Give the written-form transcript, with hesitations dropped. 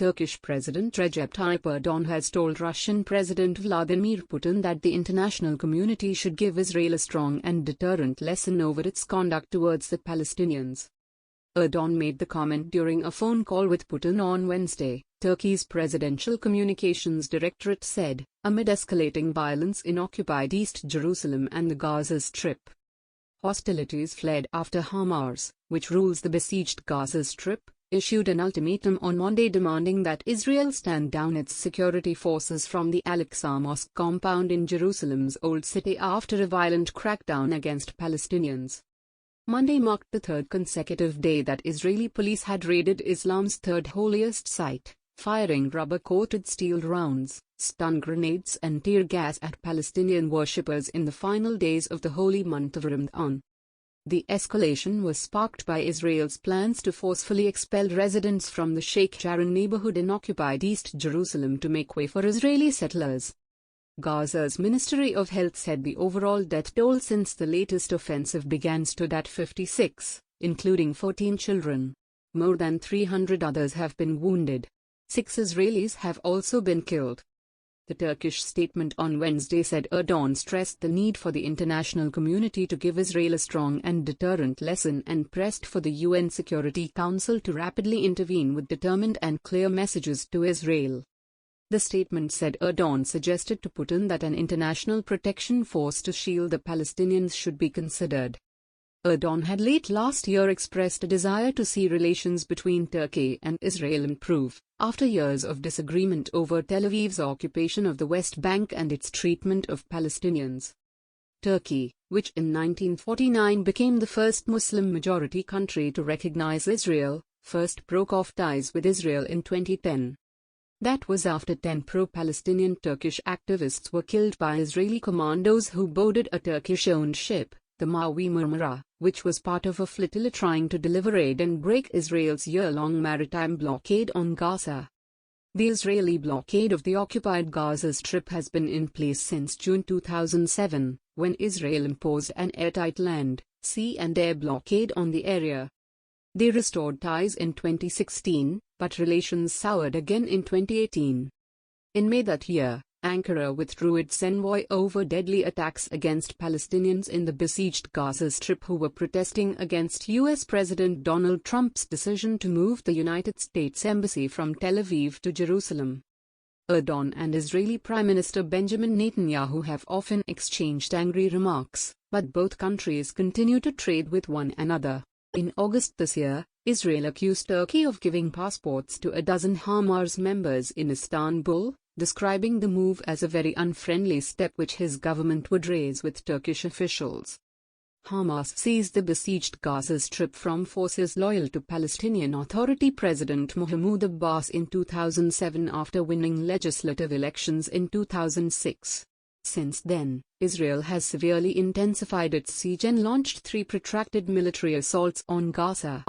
Turkish President Recep Tayyip Erdogan has told Russian President Vladimir Putin that the international community should give Israel a strong and deterrent lesson over its conduct towards the Palestinians. Erdogan made the comment during a phone call with Putin on Wednesday, Turkey's Presidential Communications Directorate said, amid escalating violence in occupied East Jerusalem and the Gaza Strip. Hostilities flared after Hamas, which rules the besieged Gaza Strip, issued an ultimatum on Monday demanding that Israel stand down its security forces from the Al-Aqsa Mosque compound in Jerusalem's Old City after a violent crackdown against Palestinians. Monday marked the third consecutive day that Israeli police had raided Islam's third holiest site, firing rubber-coated steel rounds, stun grenades and tear gas at Palestinian worshippers in the final days of the holy month of Ramadan. The escalation was sparked by Israel's plans to forcefully expel residents from the Sheikh Jarrah neighborhood in occupied East Jerusalem to make way for Israeli settlers. Gaza's Ministry of Health said the overall death toll since the latest offensive began stood at 56, including 14 children. More than 300 others have been wounded. 6 Israelis have also been killed. The Turkish statement on Wednesday said Erdogan stressed the need for the international community to give Israel a strong and deterrent lesson and pressed for the UN Security Council to rapidly intervene with determined and clear messages to Israel. The statement said Erdogan suggested to Putin that an international protection force to shield the Palestinians should be considered. Erdogan had late last year expressed a desire to see relations between Turkey and Israel improve, after years of disagreement over Tel Aviv's occupation of the West Bank and its treatment of Palestinians. Turkey, which in 1949 became the first Muslim-majority country to recognize Israel, first broke off ties with Israel in 2010. That was after 10 pro-Palestinian Turkish activists were killed by Israeli commandos who boarded a Turkish-owned ship, the Mavi Marmara, which was part of a flotilla trying to deliver aid and break Israel's year-long maritime blockade on Gaza. The Israeli blockade of the occupied Gaza Strip has been in place since June 2007, when Israel imposed an airtight land, sea and air blockade on the area. They restored ties in 2016, but relations soured again in 2018. In May that year, Ankara withdrew its envoy over deadly attacks against Palestinians in the besieged Gaza Strip who were protesting against U.S. President Donald Trump's decision to move the United States Embassy from Tel Aviv to Jerusalem. Erdogan and Israeli Prime Minister Benjamin Netanyahu have often exchanged angry remarks, but both countries continue to trade with one another. In August this year, Israel accused Turkey of giving passports to a dozen Hamas members in Istanbul, describing the move as a very unfriendly step which his government would raise with Turkish officials. Hamas seized the besieged Gaza Strip from forces loyal to Palestinian Authority President Mahmoud Abbas in 2007 after winning legislative elections in 2006. Since then, Israel has severely intensified its siege and launched 3 protracted military assaults on Gaza.